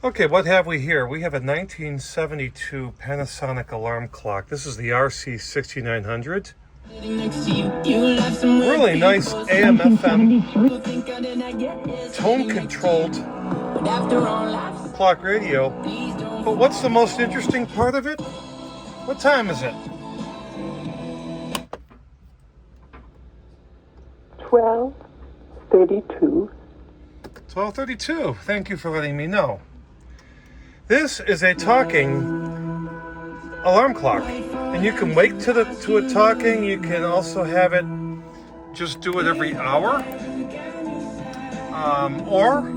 Okay, what have we here? We have a 1972 Panasonic alarm clock. This is the RC-6900. Really nice AM FM tone controlled clock radio. But what's the most interesting part of it? What time is it? 12:32. 12:32. Thank you for letting me know. This is a talking alarm clock, and you can wake to it talking. You can also have it just do it every hour, or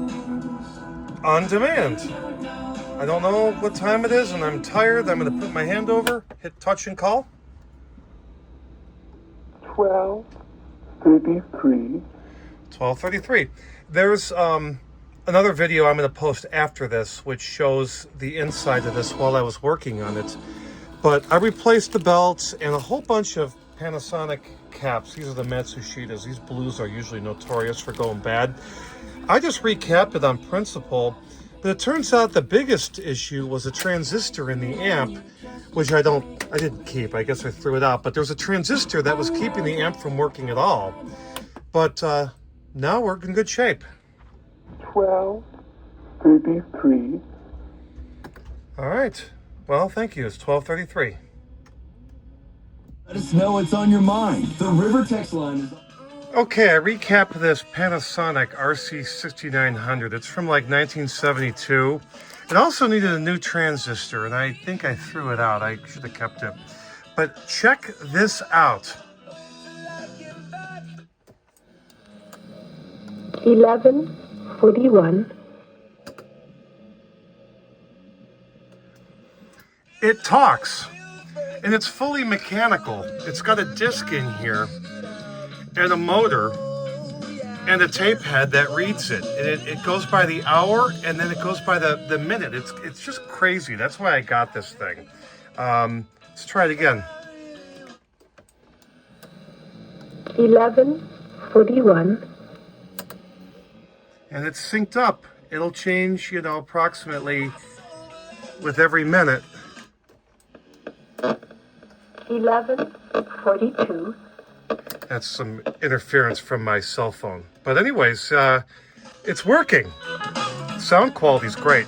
on demand. I don't know what time it is, and I'm tired. I'm going to put my hand over, hit touch and call. 12:33. 12:33. There's another video I'm going to post after this, which shows the inside of this while I was working on it. But I replaced the belts and a whole bunch of Panasonic caps. These are the Matsushitas. These blues are usually notorious for going bad. I just recapped it on principle, but it turns out the biggest issue was a transistor in the amp, which I didn't keep. I guess I threw it out. But there's a transistor that was keeping the amp from working at all. But now we're in good shape. 12:33. All right. Well, thank you. It's 12:33. Let us know what's on your mind. The River text line is... Okay, I recapped this Panasonic RC-6900. It's from like 1972. It also needed a new transistor, and I think I threw it out. I should have kept it. But check this out. 11:41. It talks, and it's fully mechanical. It's got a disc in here and a motor and a tape head that reads it. And it goes by the hour, and then it goes by the minute. It's just crazy. That's why I got this thing. Let's try it again. 11:41. And it's synced up. It'll change, approximately with every minute. 11:42. That's some interference from my cell phone. But anyways, it's working. Sound quality's great.